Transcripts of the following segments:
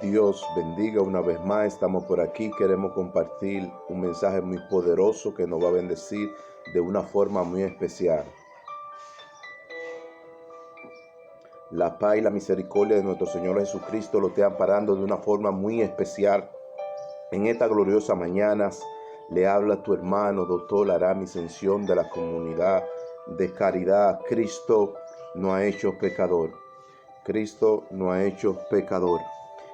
Dios bendiga una vez más. Estamos por aquí. Queremos compartir un mensaje muy poderoso que nos va a bendecir de una forma muy especial. La paz y la misericordia de nuestro Señor Jesucristo lo esté amparando de una forma muy especial. En esta gloriosa mañana le habla tu hermano, doctor Aramis Ascensión, de la comunidad de caridad. Cristo no ha hecho pecador. Cristo no ha hecho pecador.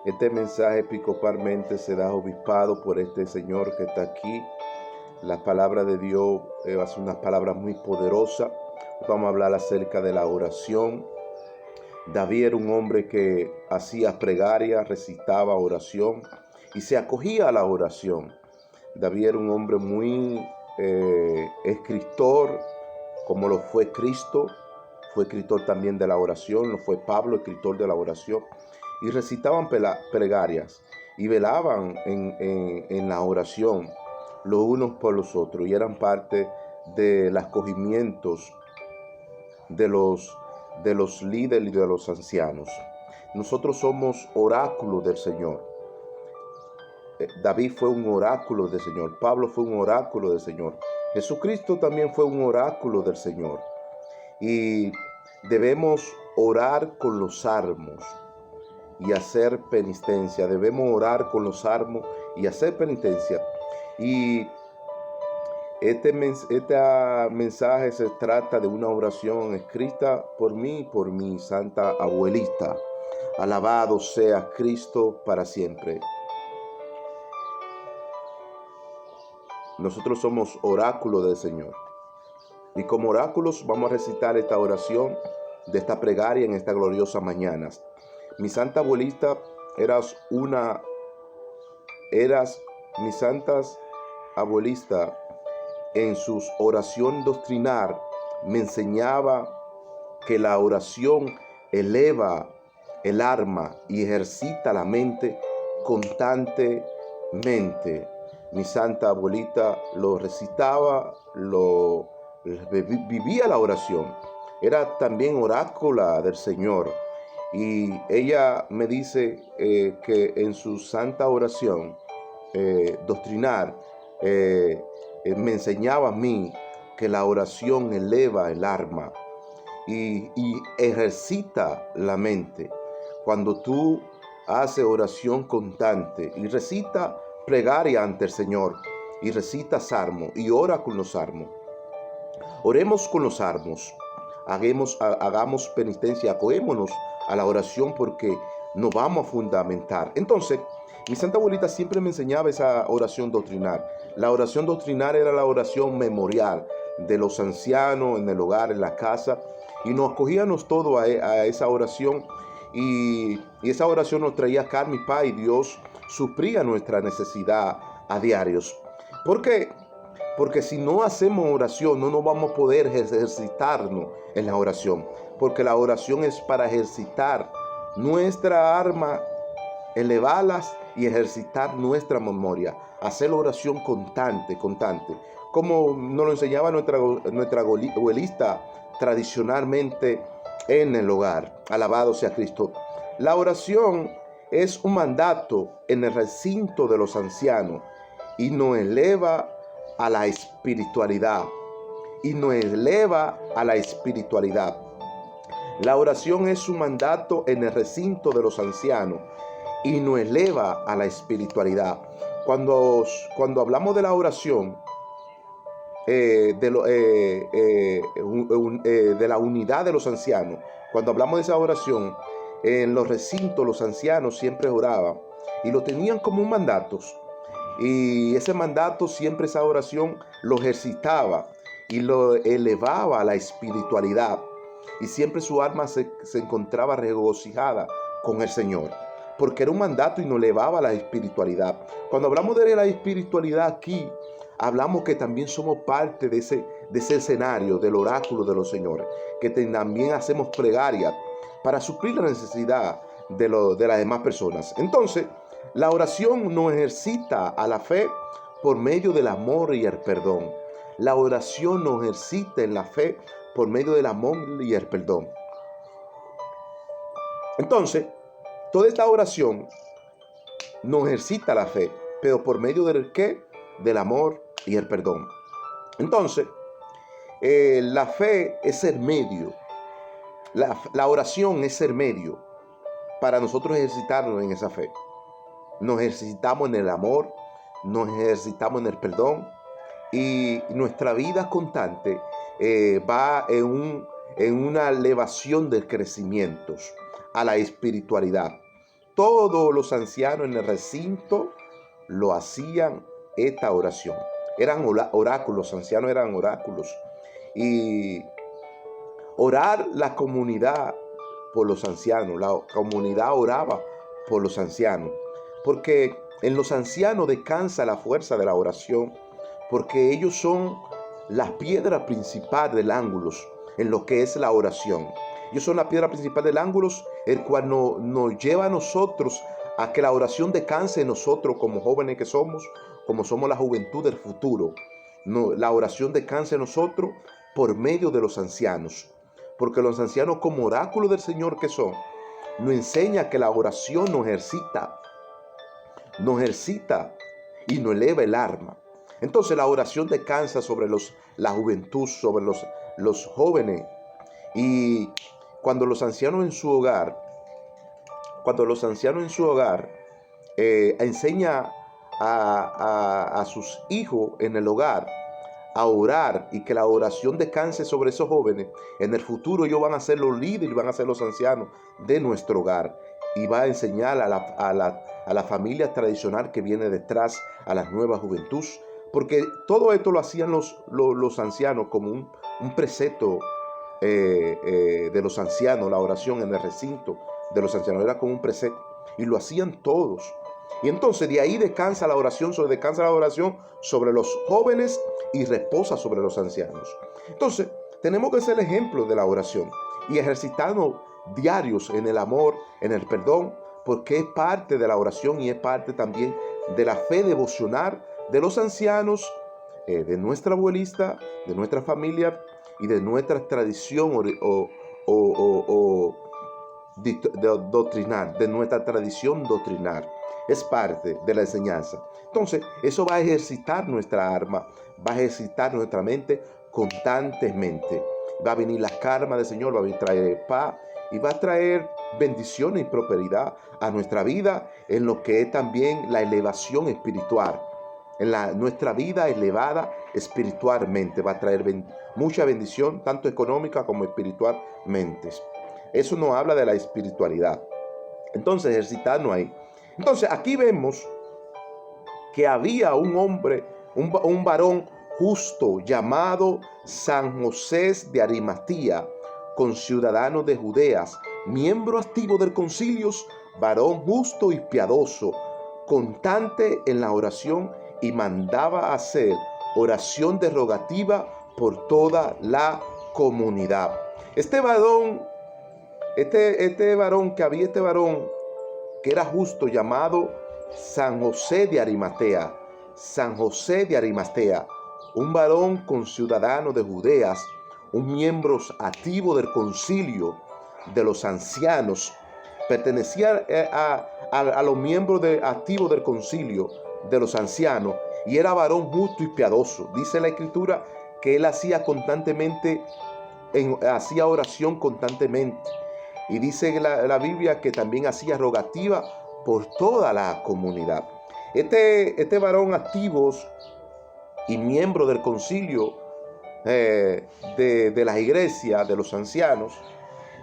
Este mensaje episcopalmente se da obispado por este señor que está aquí. La palabra de Dios es una palabra muy poderosa. Vamos a hablar acerca de la oración. David era un hombre que hacía plegaria, recitaba oración y se acogía a la oración. David era un hombre muy escritor, como lo fue Cristo. Fue escritor también de la oración, lo fue Pablo, escritor de la oración. Y recitaban plegarias y velaban en la oración los unos por los otros. Y eran parte de los acogimientos de los líderes y de los ancianos. Nosotros somos oráculos del Señor. David fue un oráculo del Señor. Pablo fue un oráculo del Señor. Jesucristo también fue un oráculo del Señor. Y debemos orar con los salmos y hacer penitencia. Debemos orar con los salmos y hacer penitencia. Y este mensaje se trata de una oración escrita por mí y por mi santa abuelita. Alabado sea Cristo para siempre. Nosotros somos oráculos del Señor. Y como oráculos vamos a recitar esta oración de esta plegaria en esta gloriosa mañana. Mi santa abuelita mi santa abuelita en sus oraciones doctrinal me enseñaba que la oración eleva el alma y ejercita la mente constantemente. Mi santa abuelita lo recitaba, vivía la oración. Era también orácula del Señor. Y ella me dice que en su santa oración doctrinal me enseñaba a mí que la oración eleva el alma y ejercita la mente. Cuando tú haces oración constante y recita plegaria ante el Señor y recita salmo y ora con los salmos. Oremos con los salmos, hagamos penitencia, acogémonos a la oración porque nos vamos a fundamentar. Entonces, mi santa abuelita siempre me enseñaba esa oración doctrinal. La oración doctrinal era la oración memorial de los ancianos en el hogar, en la casa, y nos acogíamos todos a esa oración y esa oración nos traía calma y paz y Dios suplía nuestra necesidad a diarios. ¿Por qué? Porque si no hacemos oración, no nos vamos a poder ejercitarnos en la oración. Porque la oración es para ejercitar nuestra alma, elevarlas y ejercitar nuestra memoria. Hacer la oración constante. Como nos lo enseñaba nuestra abuelita tradicionalmente en el hogar. Alabado sea Cristo. La oración es un mandato en el recinto de los ancianos y nos eleva a la espiritualidad. La oración es un mandato en el recinto de los ancianos y nos eleva a la espiritualidad. Cuando hablamos de la oración, de la unidad de los ancianos, cuando hablamos de esa oración, en los recintos los ancianos siempre oraban y lo tenían como un mandato. Y ese mandato, siempre esa oración lo ejercitaba y lo elevaba a la espiritualidad. Y siempre su alma se encontraba regocijada con el Señor. Porque era un mandato y nos elevaba a la espiritualidad. Cuando hablamos de la espiritualidad aquí, hablamos que también somos parte de ese escenario, del oráculo de los señores. Que también hacemos plegaria para suplir la necesidad de las demás personas. Entonces, la oración nos ejercita a la fe por medio del amor y el perdón. La oración nos ejercita en la fe por medio del amor y el perdón. Entonces, toda esta oración nos ejercita la fe, pero por medio del ¿qué? Del amor y el perdón. Entonces, la fe es el medio, la oración es el medio para nosotros ejercitarnos en esa fe. Nos ejercitamos en el amor, nos ejercitamos en el perdón, y nuestra vida constante va en una elevación de crecimientos a la espiritualidad. Todos los ancianos en el recinto lo hacían esta oración. Eran oráculos, los ancianos eran oráculos. Y orar la comunidad por los ancianos, la comunidad oraba por los ancianos, porque en los ancianos descansa la fuerza de la oración, porque ellos son la piedra principal del ángulo en lo que es la oración. Ellos son la piedra principal del ángulo, el cual nos lleva a nosotros a que la oración descanse en nosotros como jóvenes que somos, como somos la juventud del futuro. La oración descanse en nosotros por medio de los ancianos, porque los ancianos, como oráculos del Señor que son, nos enseña que la oración nos ejercita y nos eleva el alma. Entonces la oración descansa sobre la juventud, sobre los jóvenes. Y cuando los ancianos en su hogar, enseña a sus hijos en el hogar a orar, y que la oración descanse sobre esos jóvenes, en el futuro ellos van a ser los líderes, van a ser los ancianos de nuestro hogar, y va a enseñar a la familia tradicional que viene detrás, a la nueva juventud, porque todo esto lo hacían los ancianos como un precepto de los ancianos. La oración en el recinto de los ancianos era como un precepto, y lo hacían todos. Y entonces de ahí descansa la oración sobre los jóvenes y reposa sobre los ancianos. Entonces tenemos que ser el ejemplo de la oración y ejercitarnos diarios en el amor, en el perdón, porque es parte de la oración y es parte también de la fe devocional de los ancianos, de nuestra abuelista, de nuestra familia y de nuestra tradición doctrinal, de nuestra tradición doctrinal. Es parte de la enseñanza. Entonces, eso va a ejercitar nuestra alma, va a ejercitar nuestra mente constantemente. Va a venir la calma del Señor, va a traer paz y va a traer bendiciones y prosperidad a nuestra vida, en lo que es también la elevación espiritual. Nuestra vida elevada espiritualmente va a traer mucha bendición, tanto económica como espiritualmente. Eso nos habla de la espiritualidad. Entonces, ejercitarnos ahí. Entonces, aquí vemos que había un hombre, un varón justo llamado San José de Arimatea, conciudadano de Judeas, miembro activo del concilio, varón justo y piadoso, constante en la oración, y mandaba hacer oración derogativa por toda la comunidad. Este varón que era justo, llamado San José de Arimatea, un varón conciudadano de Judeas, un miembro activo del concilio de los ancianos, pertenecía a los miembros activos del concilio de los ancianos, y era varón justo y piadoso. Dice la Escritura que él hacía oración constantemente. Y dice la Biblia que también hacía rogativa por toda la comunidad. Este varón activo y miembro del concilio de la iglesia, de los ancianos,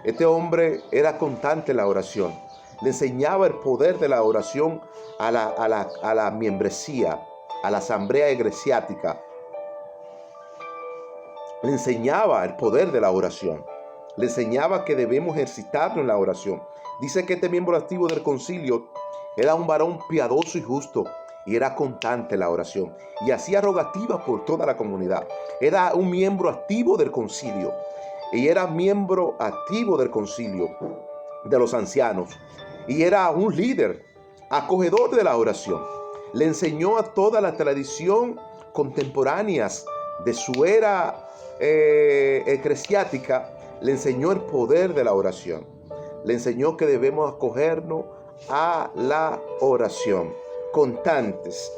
este hombre era constante en la oración. Le enseñaba el poder de la oración a la membresía, a la asamblea eclesiástica. Le enseñaba el poder de la oración. Le enseñaba que debemos ejercitarnos en la oración. Dice que este miembro activo del concilio era un varón piadoso y justo, y era constante en la oración, y hacía rogativas por toda la comunidad. Era un miembro activo del concilio, y era miembro activo del concilio de los ancianos, y era un líder, acogedor de la oración. Le enseñó a toda la tradición contemporáneas de su era eclesiástica. Le enseñó el poder de la oración. Le enseñó que debemos acogernos a la oración. constantes.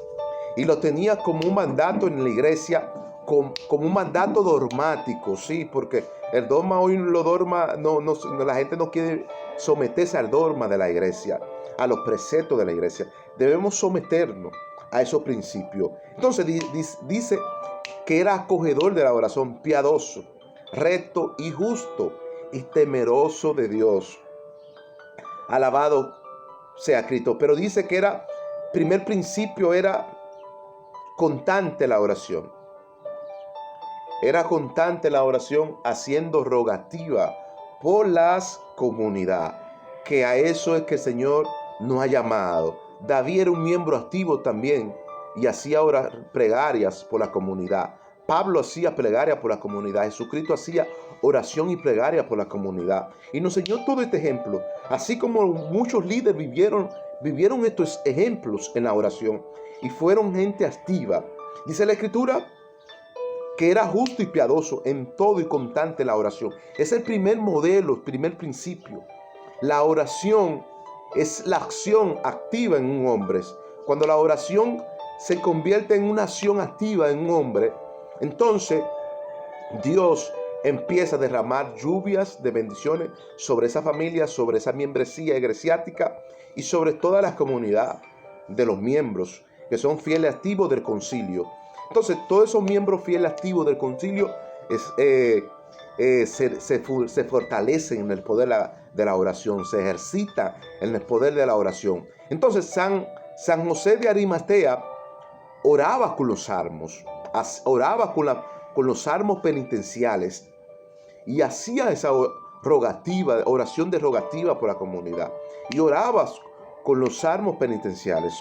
Y lo tenía como un mandato en la iglesia, como un mandato dogmático, sí, porque el dogma hoy lo dogma, la gente no quiere someterse al dogma de la iglesia, a los preceptos de la iglesia. Debemos someternos a esos principios. Entonces dice que era acogedor de la oración, piadoso, recto y justo y temeroso de Dios. Alabado sea Cristo. Pero dice que primer principio era constante la oración. Era constante la oración, haciendo rogativa por las comunidades, que a eso es que el Señor nos ha llamado. David era un miembro activo también y hacía plegarias por la comunidad. Pablo hacía plegaria por la comunidad. Jesucristo hacía oración y plegaria por la comunidad. Y nos enseñó todo este ejemplo. Así como muchos líderes vivieron estos ejemplos en la oración y fueron gente activa. Dice la Escritura que era justo y piadoso en todo y constante la oración. Es el primer modelo, el primer principio. La oración es la acción activa en un hombre. Cuando la oración se convierte en una acción activa en un hombre, entonces Dios empieza a derramar lluvias de bendiciones sobre esa familia, sobre esa membresía eclesiástica y sobre toda la comunidad de los miembros que son fieles activos del concilio. Entonces, todos esos miembros fieles activos del concilio se fortalecen en el poder de la oración, se ejercitan en el poder de la oración. Entonces, San José de Arimatea oraba con los salmos, oraba con los salmos penitenciales y hacía esa oración de rogativa por la comunidad. Y oraba con los salmos penitenciales.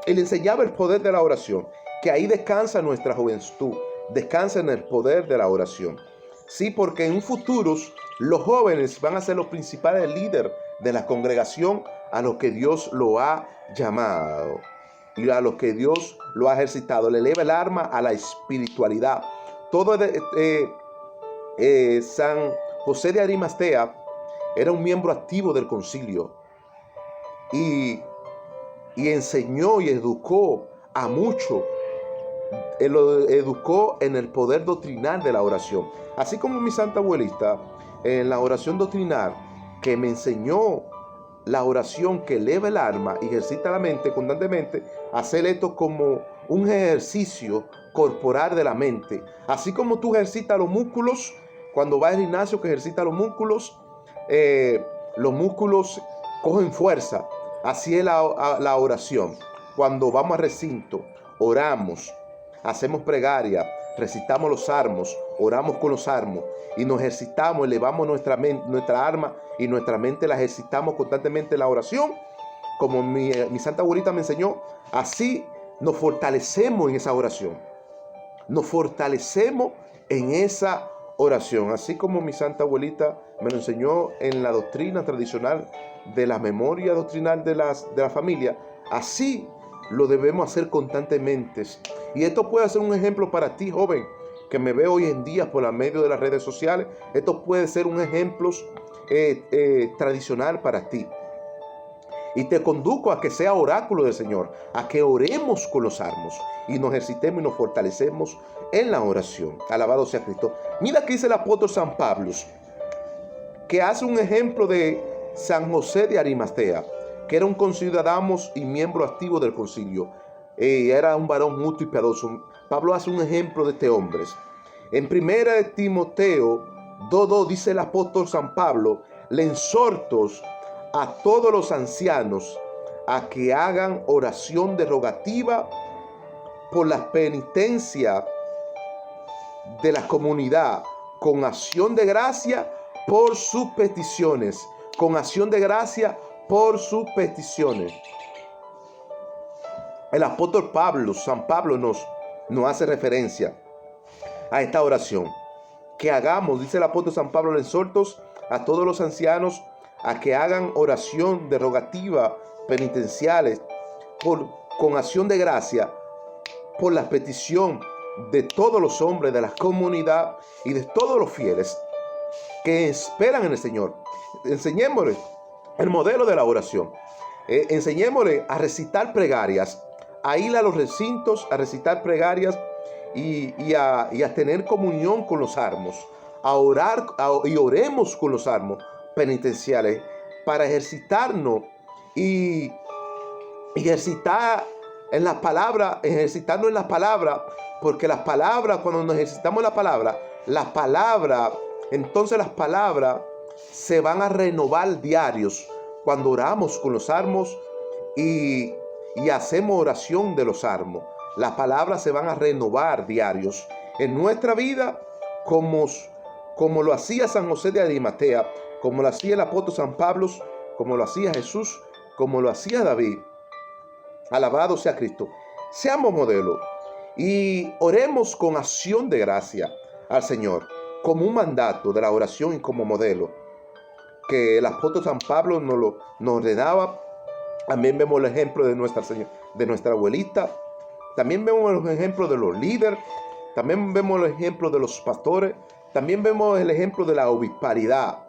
Él enseñaba el poder de la oración, que ahí descansa nuestra juventud, descansa en el poder de la oración. Sí, porque en un futuro los jóvenes van a ser los principales líderes de la congregación a los que Dios lo ha llamado y a los que Dios lo ha ejercitado. Le eleva el alma a la espiritualidad. Todo San José de Arimatea era un miembro activo del concilio y enseñó y educó a muchos. Él lo educó en el poder doctrinal de la oración. Así como mi santa abuelita, en la oración doctrinal, que me enseñó la oración que eleva el alma y ejercita la mente constantemente, hacer esto como un ejercicio corporal de la mente. Así como tú ejercitas los músculos, cuando vas al gimnasio que ejercita los músculos cogen fuerza. Así es la oración. Cuando vamos al recinto, oramos, hacemos plegaria, recitamos los salmos, oramos con los salmos y nos ejercitamos, elevamos nuestra alma y nuestra mente la ejercitamos constantemente en la oración. Como mi santa abuelita me enseñó, así nos fortalecemos en esa oración. Nos fortalecemos en esa oración. Así como mi santa abuelita me lo enseñó en la doctrina tradicional de la memoria doctrinal de la familia, así lo debemos hacer constantemente. Y esto puede ser un ejemplo para ti, joven, que me ve hoy en día por la medio de las redes sociales. Esto puede ser un ejemplo tradicional para ti. Y te conduzco a que sea oráculo del Señor, a que oremos con los salmos y nos ejercitemos y nos fortalecemos en la oración. Alabado sea Cristo. Mira que dice el apóstol San Pablo, que hace un ejemplo de San José de Arimatea, que era un conciudadano y miembro activo del concilio. Era un varón justo y piadoso. Pablo hace un ejemplo de este hombre. En 1 de Timoteo 2:2 dice el apóstol San Pablo, le exhorto a todos los ancianos a que hagan oración de rogativa por las penitencias de la comunidad, con acción de gracia por sus peticiones. Con acción de gracia por sus peticiones. El apóstol Pablo, San Pablo, nos hace referencia a esta oración. Que hagamos, dice el apóstol San Pablo, le exhorto a todos los ancianos a que hagan oración de rogativa penitenciales con acción de gracia por la petición de todos los hombres de la comunidad y de todos los fieles que esperan en el Señor. Enseñémosles El modelo de la oración. Enseñémosle a recitar plegarias, a ir a los recintos a recitar plegarias y a tener comunión con los salmos, a orar y oremos con los salmos penitenciales para ejercitarnos y ejercitar en las palabras, ejercitarnos en las palabras, porque las palabras, cuando nos ejercitamos en las palabras, entonces las palabras se van a renovar diarios cuando oramos con los salmos y hacemos oración de los salmos. Las palabras se van a renovar diarios en nuestra vida, como lo hacía San José de Arimatea, como lo hacía el apóstol San Pablo, como lo hacía Jesús, como lo hacía David. Alabado sea Cristo. Seamos modelos y oremos con acción de gracia al Señor, como un mandato de la oración y como modelo que el apóstol San Pablo nos ordenaba. También vemos el ejemplo de nuestra abuelita. También vemos los ejemplos de los líderes. También vemos el ejemplo de los pastores. También vemos el ejemplo de la obisparidad.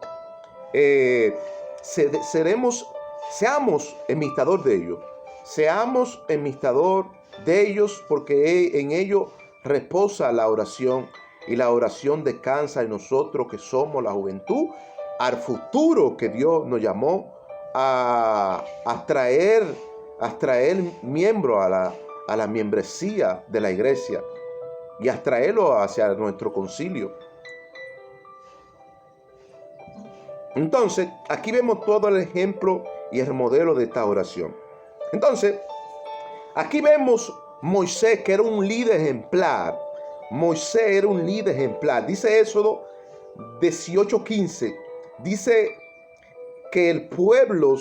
Seamos imitador de ellos. Seamos imitador de ellos, porque en ellos reposa la oración. Y la oración descansa en nosotros que somos la juventud, al futuro que Dios nos llamó a traer miembros a la membresía de la iglesia y a traerlo hacia nuestro concilio. Entonces, aquí vemos todo el ejemplo y el modelo de esta oración. Entonces, aquí vemos Moisés, que era un líder ejemplar. Moisés era un líder ejemplar. Dice Éxodo 18:15. Dice que el pueblo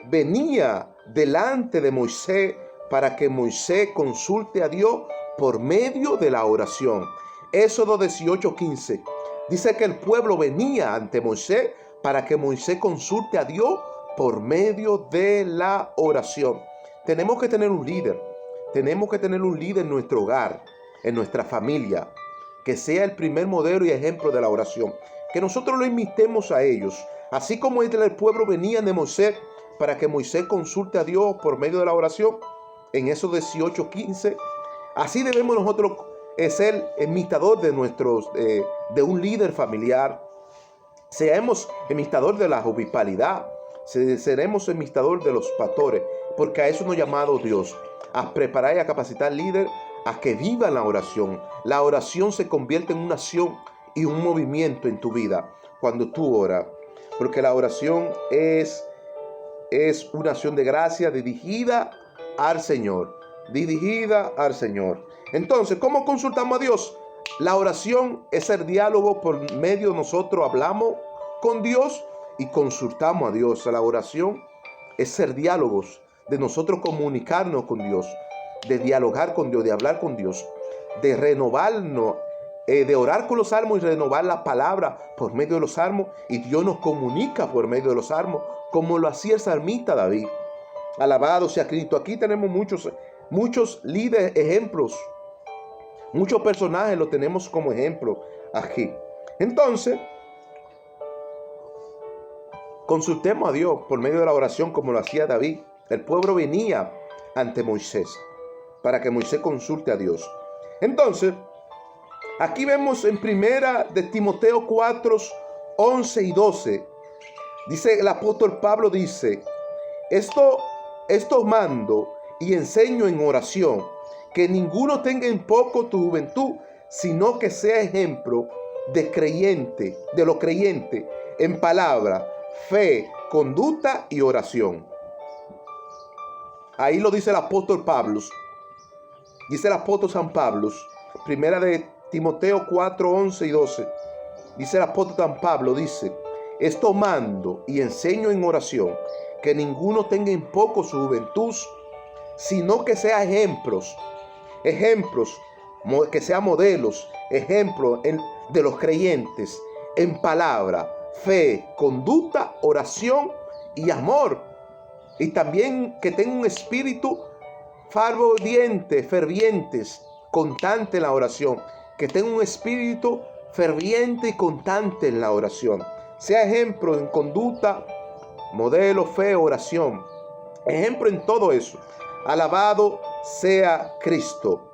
venía delante de Moisés para que Moisés consulte a Dios por medio de la oración. Éxodo 18:15. Dice que el pueblo venía ante Moisés para que Moisés consulte a Dios por medio de la oración. Tenemos que tener un líder. Tenemos que tener un líder en nuestro hogar, en nuestra familia, que sea el primer modelo y ejemplo de la oración. Que nosotros lo imitemos a ellos. Así como el pueblo venía de Moisés para que Moisés consulte a Dios por medio de la oración, en esos 18:15, así debemos nosotros ser imitador de un líder familiar. Seamos imitador de la obispalidad. Seremos imitador de los pastores, porque a eso nos ha llamado Dios, a preparar y a capacitar líderes a que vivan la oración. La oración se convierte en una acción y un movimiento en tu vida cuando tú oras, porque la oración es una acción de gracia dirigida al Señor, Entonces, ¿cómo consultamos a Dios? La oración es el diálogo por medio de nosotros hablamos con Dios y consultamos a Dios. La oración es el diálogo de nosotros comunicarnos con Dios, de dialogar con Dios, de hablar con Dios, de renovarnos, de orar con los salmos y renovar la palabra por medio de los salmos, y Dios nos comunica por medio de los salmos, como lo hacía el salmista David. Alabado sea Cristo. Aquí tenemos muchos líderes, ejemplos, muchos personajes los tenemos como ejemplo aquí. Entonces, consultemos a Dios por medio de la oración como lo hacía David. El pueblo venía ante Moisés para que Moisés consulte a Dios. Entonces, aquí vemos en primera de Timoteo 4:11 y 12. Dice el apóstol Pablo, dice: Esto mando y enseño en oración, que ninguno tenga en poco tu juventud, sino que sea ejemplo de los creyentes en palabra, fe, conducta y oración. Ahí lo dice el apóstol Pablo. Dice el apóstol San Pablo, primera de Timoteo 4:11 y 12. Dice el apóstol San Pablo, dice: Esto mando y enseño en oración, que ninguno tenga en poco su juventud, sino que sea ejemplos, que sea modelos, ejemplos de los creyentes en palabra, fe, conducta, oración y amor. Y también que tenga un espíritu fervientes, constante en la oración. Que tenga un espíritu ferviente y constante en la oración. Sea ejemplo en conducta, modelo, fe, oración. Ejemplo en todo eso. Alabado sea Cristo.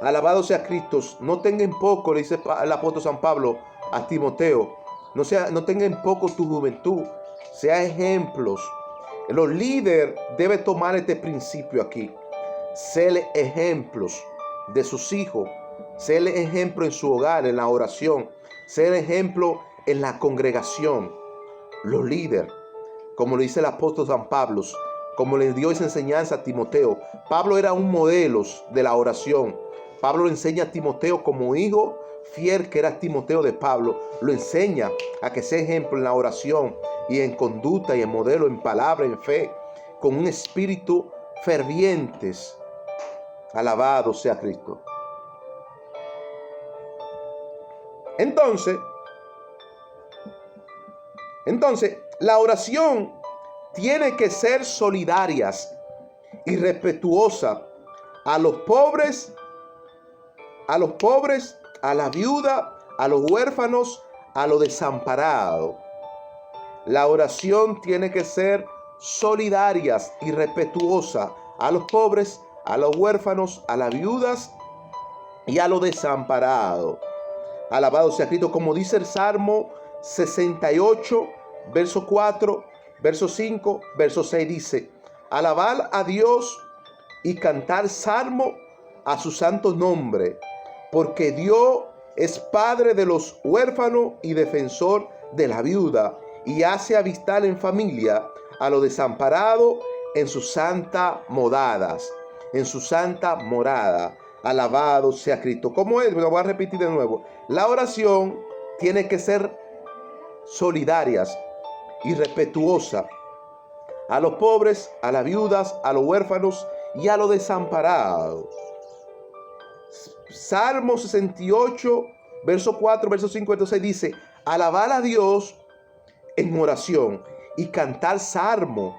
Alabado sea Cristo. No tenga en poco, le dice el apóstol San Pablo a Timoteo. No tenga en poco tu juventud. Sea ejemplos. Los líderes deben tomar este principio aquí. Ser ejemplos de sus hijos. Ser ejemplo en su hogar, en la oración. Ser ejemplo en la congregación. Los líderes, como le dice el apóstol San Pablo, como le dio esa enseñanza a Timoteo. Pablo era un modelo de la oración. Pablo le enseña a Timoteo como hijo fiel que era Timoteo de Pablo. Lo enseña a que sea ejemplo en la oración y en conducta y en modelo, en palabra, en fe, con un espíritu fervientes. Alabado sea Cristo. Entonces, la oración tiene que ser solidarias y respetuosa a los pobres, a la viuda, a los huérfanos, a los desamparados. La oración tiene que ser solidarias y respetuosa a los pobres, a los huérfanos, a las viudas y a los desamparados. Alabado sea Cristo, como dice el Salmo 68, verso 4, verso 5, verso 6, dice: alabar a Dios y cantar salmo a su santo nombre, porque Dios es padre de los huérfanos y defensor de la viuda, y hace habitar en familia a los desamparados en sus santas moradas. En su santa morada. Alabado sea Cristo. ¿Cómo es? Lo voy a repetir de nuevo. La oración tiene que ser solidarias y respetuosa a los pobres, a las viudas, a los huérfanos y a los desamparados. Salmo 68, verso 4, verso 56 dice: alabar a Dios en oración y cantar salmo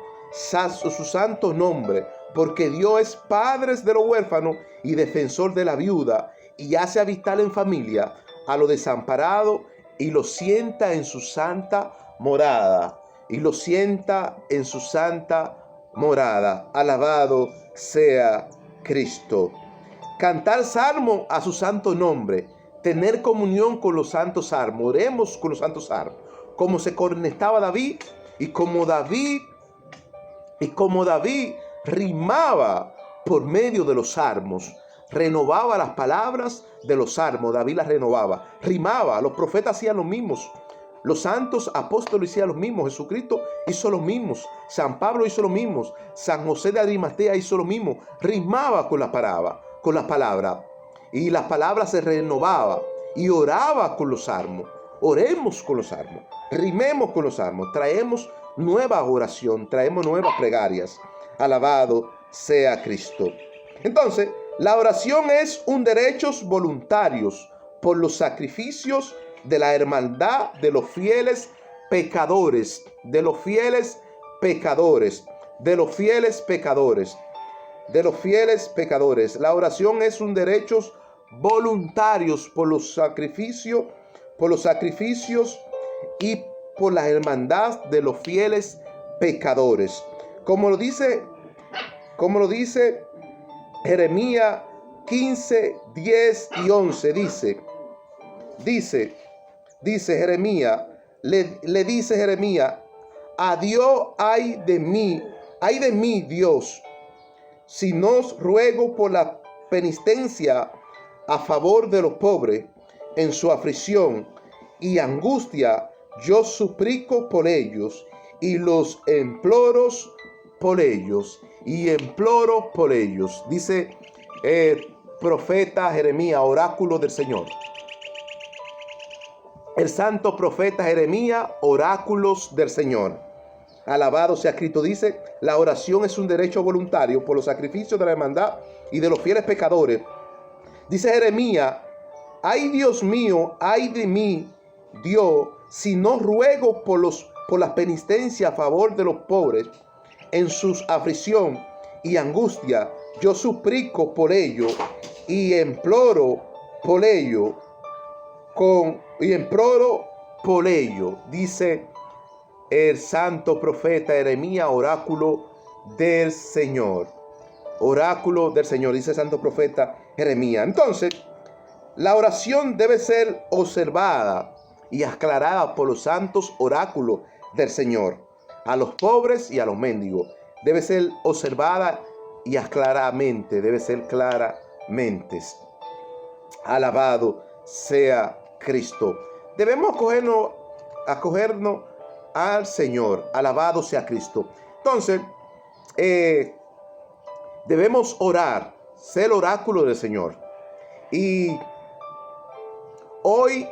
a su santo nombre, porque Dios es padre de los huérfanos y defensor de la viuda, y hace habitar en familia a los desamparados, y los sienta en su santa morada. Y los sienta en su santa morada. Alabado sea Cristo. Cantar salmo a su santo nombre. Tener comunión con los santos salmos. Oremos con los santos salmos. Como se conectaba David, y como David rimaba por medio de los salmos, renovaba las palabras de los salmos. David las renovaba, rimaba. Los profetas hacían lo mismo, los santos apóstoles hicieron lo mismo, Jesucristo hizo lo mismo, San Pablo hizo lo mismo, San José de Arimatea hizo lo mismo. Rimaba con la palabra, y las palabras se renovaba, y oraba con los salmos. Oremos con los salmos, rimemos con los salmos, traemos nueva oración, traemos nuevas plegarias. Alabado sea Cristo. Entonces, la oración es un derecho voluntario por los sacrificios de la hermandad de los fieles pecadores, de los fieles pecadores. La oración es un derecho voluntario por los sacrificios y por la hermandad de los fieles pecadores. Como lo dice Jeremías 15, 10 y 11, dice Jeremías, le dice Jeremías: a Dios, ay de mí, Dios, si no ruego por la penitencia a favor de los pobres en su aflicción y angustia. Yo suplico por ellos y los imploro por ellos. Dice el profeta Jeremías, oráculo del Señor. El santo profeta Jeremías, oráculos del Señor. Alabado sea Cristo. Dice: la oración es un derecho voluntario por los sacrificios de la hermandad y de los fieles pecadores. Dice Jeremías: ay Dios mío, ay de mí, Dios, si no ruego por la penitencia a favor de los pobres en su aflicción y angustia. Yo suplico por ello y imploro por ello. Dice el santo profeta Jeremías, oráculo del Señor. Oráculo del Señor, dice el santo profeta Jeremías. Entonces, la oración debe ser observada y aclarada por los santos oráculos del Señor. A los pobres y a los mendigos. Debe ser observada y aclaradamente. Debe ser claramente. Alabado sea Cristo. Debemos acogernos al Señor. Alabado sea Cristo. Entonces, debemos orar, ser oráculo del Señor. Y hoy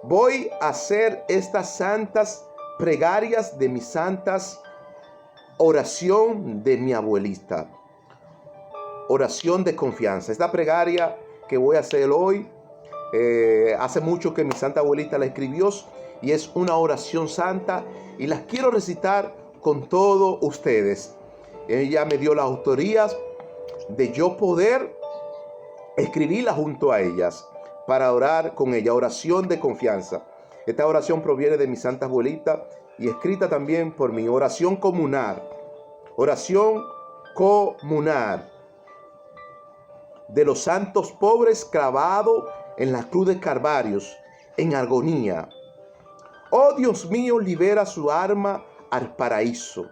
voy a hacer estas santas plegarias de mis santas oración de mi abuelita. Oración de confianza. Esta plegaria que voy a hacer hoy, hace mucho que mi santa abuelita la escribió y es una oración santa y las quiero recitar con todos ustedes. Ella me dio las autorías de yo poder escribirla junto a ellas para orar con ella. Oración de confianza. Esta oración proviene de mi santa abuelita y escrita también por mi oración comunal. Oración comunal de los santos pobres clavados en la cruz de Calvario, en agonía. Oh Dios mío, libera su alma al paraíso,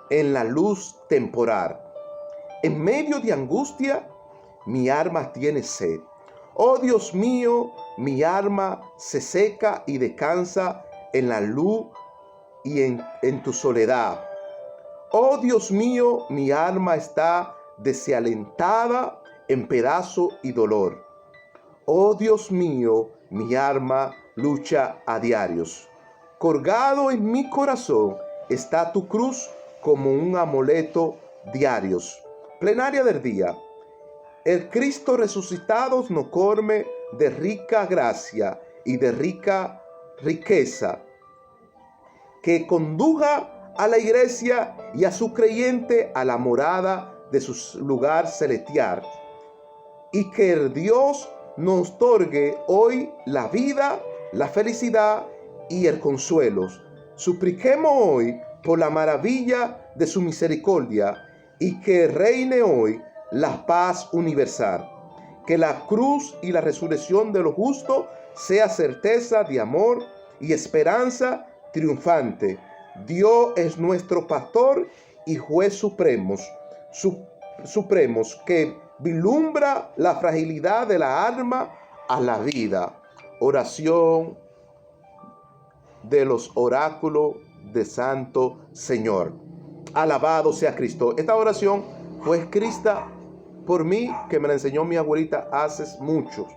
en la luz temporal. En medio de angustia, mi alma tiene sed. Oh Dios mío, mi alma se seca y descansa en la luz y en tu soledad. Oh Dios mío, mi alma está desalentada en pedazo y dolor. Oh Dios mío, mi alma lucha a diarios. Colgado en mi corazón está tu cruz como un amuleto diarios. Plenaria del día. El Cristo resucitado nos colme de rica gracia y de rica riqueza, que conduja a la iglesia y a su creyente a la morada de su lugar celestial, y que el Dios nos otorgue hoy la vida, la felicidad y el consuelo. Supliquemos hoy por la maravilla de su misericordia y que reine hoy la paz universal. Que la cruz y la resurrección de los justos sea certeza de amor y esperanza triunfante. Dios es nuestro pastor y juez supremos que vislumbra la fragilidad de la alma a la vida. Oración de los oráculos de Santo Señor. Alabado sea Cristo. Esta oración fue escrita por mí, que me la enseñó mi abuelita hace mucho.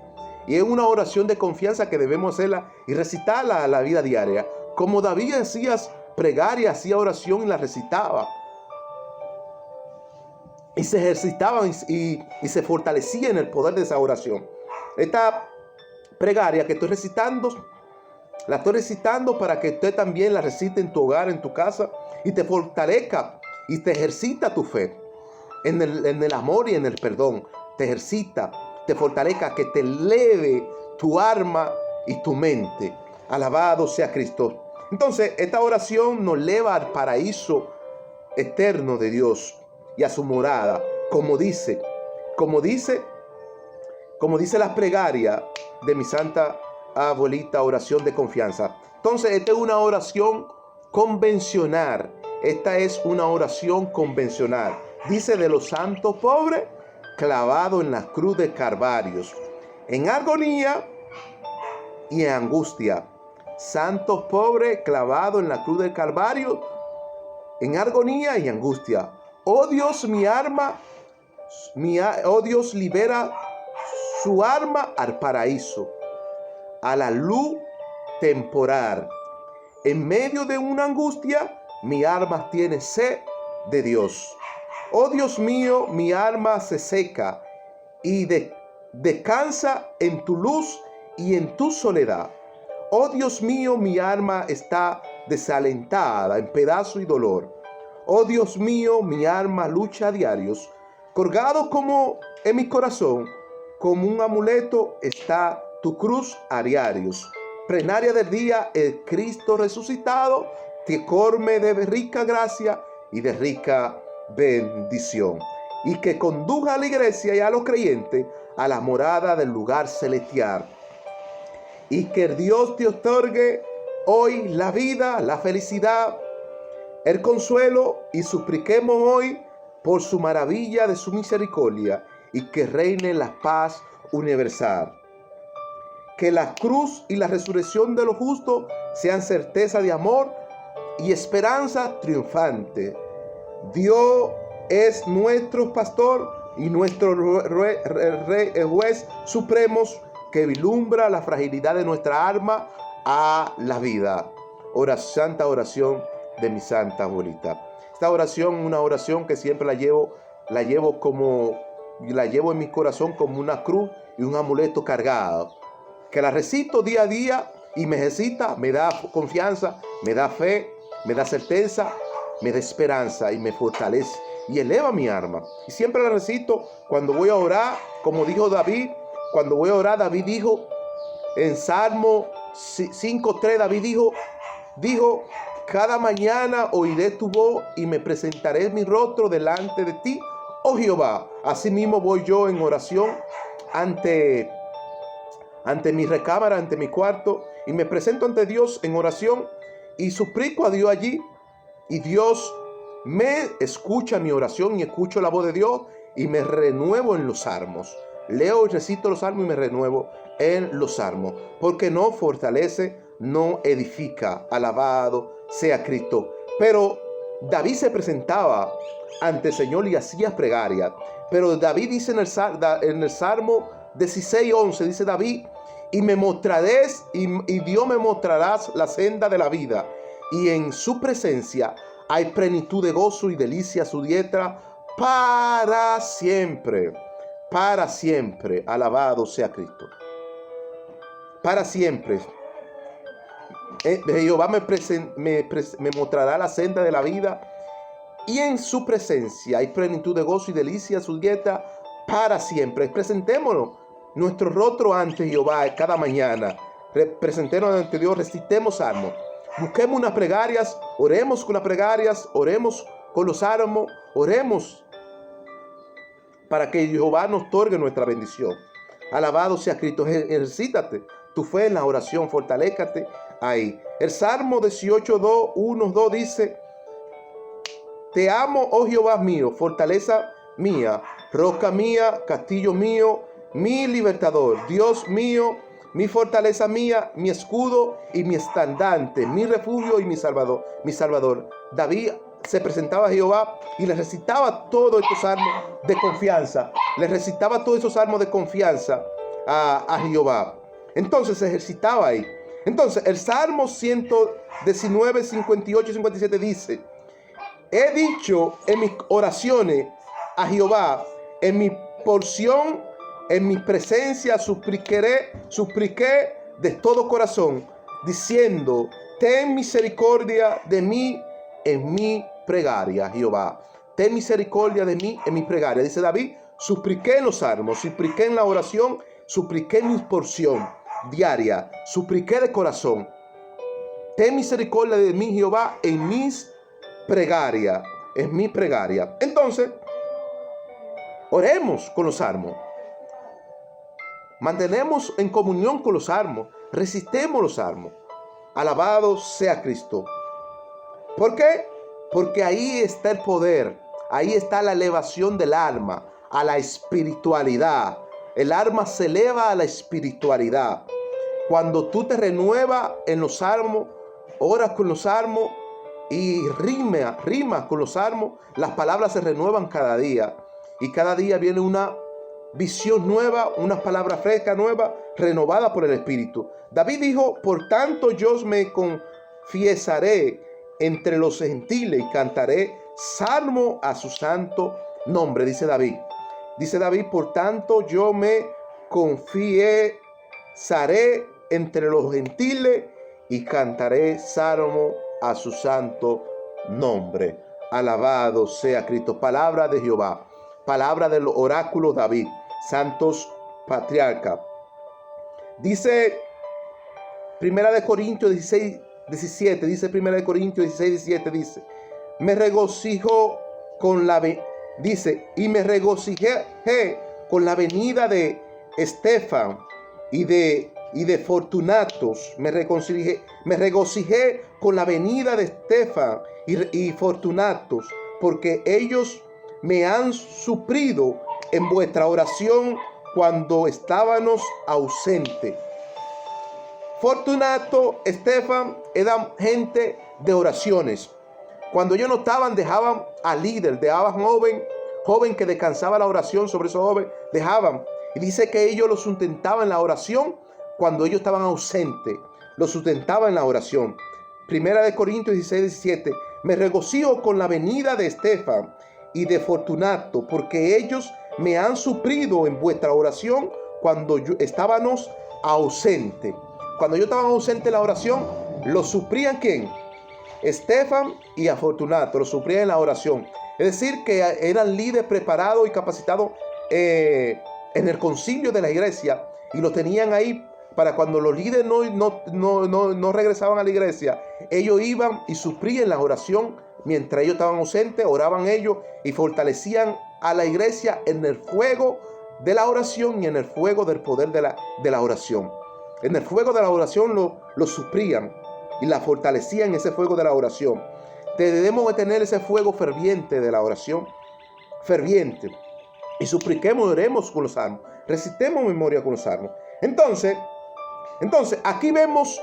Y es una oración de confianza que debemos hacerla y recitarla a la vida diaria. Como David hacía plegaria, hacía oración y la recitaba. Y se ejercitaba y se fortalecía en el poder de esa oración. Esta plegaria que estoy recitando, la estoy recitando para que usted también la recite en tu hogar, en tu casa, y te fortalezca y te ejercita tu fe en el amor y en el perdón. Te ejercita, te fortalezca, que te eleve tu alma y tu mente. Alabado sea Cristo. Entonces, esta oración nos lleva al paraíso eterno de Dios y a su morada, como dice la plegaria de mi santa abuelita, oración de confianza. Entonces, esta es una oración convencional. Esta es una oración convencional. Dice de los santos pobres clavados en la cruz de Calvario, en agonía y en angustia. Santos pobres clavados en la cruz del Calvario, en agonía y angustia. Oh Dios, mi alma, oh Dios, libera su alma al paraíso, a la luz temporal. En medio de una angustia, mi alma tiene sed de Dios. Oh Dios mío, mi alma se seca y descansa en tu luz y en tu soledad. Oh Dios mío, mi alma está desalentada en pedazo y dolor. Oh Dios mío, mi alma lucha a diarios. Colgado como en mi corazón, como un amuleto está tu cruz a diarios. plenaria del día, el Cristo resucitado, te colme de rica gracia y de rica bendición, y que conduzca a la iglesia y a los creyentes a la morada del lugar celestial, y que Dios te otorgue hoy la vida, la felicidad, el consuelo, y supliquemos hoy por su maravilla de su misericordia, y que reine la paz universal. Que la cruz y la resurrección de los justos sean certeza de amor y esperanza triunfante. Dios es nuestro pastor y nuestro juez supremo, que vislumbra la fragilidad de nuestra alma a la vida. Santa oración de mi santa abuelita. Esta oración, una oración que siempre la llevo en mi corazón como una cruz y un amuleto cargado, que la recito día a día y me ejercita, me da confianza, me da fe, me da certeza, me da esperanza y me fortalece y eleva mi alma. Y siempre la recito cuando voy a orar, como dijo David. Cuando voy a orar, David dijo en Salmo 5:3, David dijo, cada mañana oiré tu voz y me presentaré mi rostro delante de ti, oh Jehová. Asimismo voy yo en oración ante mi recámara, ante mi cuarto, y me presento ante Dios en oración y suplico a Dios allí, y Dios me escucha mi oración y escucho la voz de Dios y me renuevo en los salmos. Leo y recito los salmos y me renuevo en los salmos, porque no fortalece, no edifica. Alabado sea Cristo. Pero David se presentaba ante el Señor y hacía plegaria. Pero David dice en el Salmo 16:11, dice David, y me mostrarás, y Dios me mostrarás la senda de la vida, y en su presencia hay plenitud de gozo y delicia a su diestra para siempre. Para siempre. Alabado sea Cristo. Para siempre. Jehová me mostrará la senda de la vida, y en su presencia hay plenitud de gozo y delicia a su diestra para siempre. Presentémonos nuestro rostro ante Jehová cada mañana. Presentémonos ante Dios, recitemos salmos. Busquemos unas plegarias, oremos con las plegarias, oremos con los salmos, oremos para que Jehová nos otorgue nuestra bendición. Alabado sea Cristo. Ejercítate tu fe en la oración, fortalézate ahí. El Salmo 18:2 dice, te amo, oh Jehová mío, fortaleza mía, roca mía, castillo mío, mi libertador, Dios mío, mi fortaleza mía, mi escudo y mi estandarte, mi refugio y mi salvador. David se presentaba a Jehová y le recitaba todos estos salmos de confianza. Le recitaba todos esos salmos de confianza a Jehová. Entonces se ejercitaba ahí. Entonces el Salmo 119, 58 y 57 dice, he dicho en mis oraciones a Jehová, en mi porción, en mi presencia supliqué de todo corazón, diciendo, ten misericordia de mí en mi plegaria, Jehová. Ten misericordia de mí en mi plegaria. Dice David, supliqué en los salmos, supliqué en la oración, supliqué en mi porción diaria, supliqué de corazón. Ten misericordia de mí, Jehová, en mis plegarias, en mi plegaria. Entonces, oremos con los salmos. Mantenemos en comunión con los salmos. Resistemos los salmos. Alabado sea Cristo. ¿Por qué? Porque ahí está el poder. Ahí está la elevación del alma a la espiritualidad. El alma se eleva a la espiritualidad. Cuando tú te renuevas en los salmos, oras con los salmos y rimas con los salmos, las palabras se renuevan cada día. Y cada día viene una visión nueva, una palabra fresca nueva, renovada por el Espíritu. David dijo, por tanto yo me confiesaré entre los gentiles y cantaré salmo a su santo nombre, dice David. Dice David, por tanto yo me confiesaré entre los gentiles y cantaré salmo a su santo nombre. Alabado sea Cristo. Palabra de Jehová, palabra del oráculo David, santos patriarca. Dice Primera de Corintios 16, 17, dice Primera de Corintios 16, 17, dice, me regocijo con la, dice, y me regocijé con la venida de Estefan y de Fortunatos. Me regocijé con la venida de Estefan y Fortunatos, porque ellos me han suplido en vuestra oración cuando estábamos ausentes. Fortunato, Estefan eran gente de oraciones. Cuando ellos no estaban, dejaban al líder, dejaban joven que descansaba la oración sobre esos jóvenes, dejaban. Y dice que ellos los sustentaban en la oración cuando ellos estaban ausentes. Los sustentaban en la oración. Primera de Corintios 16, 17. Me regocijo con la venida de Estefan y de Fortunato, porque ellos me han suplido en vuestra oración cuando estábamos ausentes. Cuando yo estaba ausente en la oración, ¿lo suplían quién? Estefan y a Fortunato, lo suplían en la oración. Es decir, que eran líderes preparados y capacitados en el concilio de la iglesia, y lo tenían ahí para cuando los líderes no regresaban a la iglesia, ellos iban y suplían la oración. Mientras ellos estaban ausentes, oraban ellos y fortalecían a la iglesia en el fuego de la oración y en el fuego del poder de la oración. En el fuego de la oración lo suplían y la fortalecían en ese fuego de la oración. Debemos de tener ese fuego ferviente de la oración, ferviente. Y supliquemos, oremos con los salmos, recitemos memoria con los salmos. Entonces, aquí vemos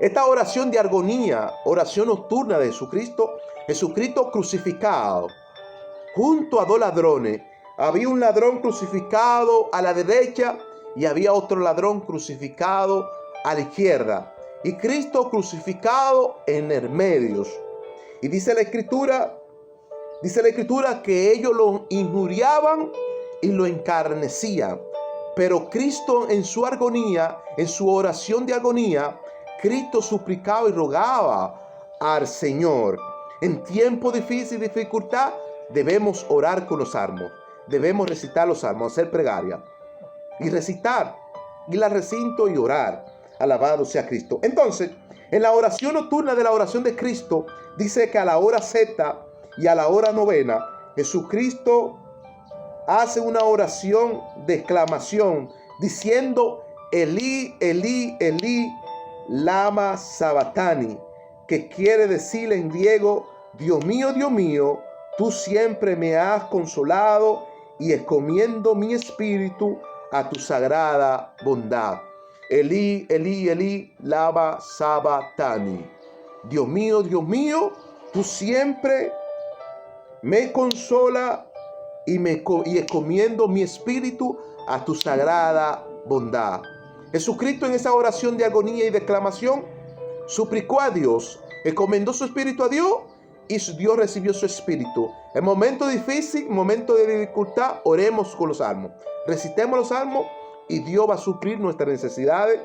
esta oración de agonía, oración nocturna de Jesucristo, Jesucristo crucificado, junto a dos ladrones. Había un ladrón crucificado a la derecha y había otro ladrón crucificado a la izquierda. Y Cristo crucificado en el medio. Y dice la Escritura que ellos lo injuriaban y lo encarnecían. Pero Cristo en su agonía, en su oración de agonía, Cristo suplicaba y rogaba al Señor. En tiempo difícil y dificultad debemos orar con los salmos. Debemos recitar los salmos, hacer plegaria y recitar, ir al recinto y orar. Alabado sea Cristo. Entonces, en la oración nocturna de la oración de Cristo, dice que a la hora sexta y a la hora novena, Jesucristo hace una oración de exclamación diciendo Elí, Elí, Elí, lama sabachthani, que quiere decir en griego, Dios mío, tú siempre me has consolado y encomiendo mi espíritu a tu sagrada bondad. Elí, Elí, Elí, lama sabachthani. Dios mío, tú siempre me consola y encomiendo mi espíritu a tu sagrada bondad. Jesucristo en esa oración de agonía y de exclamación suplicó a Dios, encomendó su espíritu a Dios y Dios recibió su espíritu. En momento difícil, momento de dificultad, oremos con los salmos, recitemos los salmos y Dios va a suplir nuestras necesidades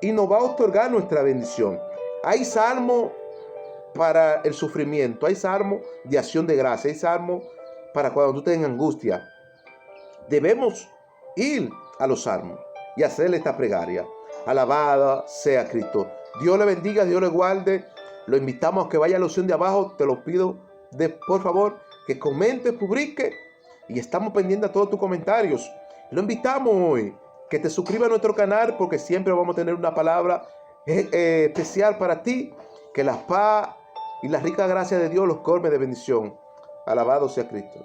y nos va a otorgar nuestra bendición. Hay salmos para el sufrimiento, hay salmos de acción de gracia, hay salmos para cuando tú tengas angustia. Debemos ir a los salmos y hacerle esta plegaria. Alabado sea Cristo. Dios le bendiga, Dios le guarde. Lo invitamos a que vaya a la opción de abajo. Te lo pido, por favor, que comente, publique. Y estamos pendientes a todos tus comentarios. Lo invitamos hoy que te suscribas a nuestro canal, porque siempre vamos a tener una palabra especial para ti. Que la paz y la rica gracia de Dios los colme de bendición. Alabado sea Cristo.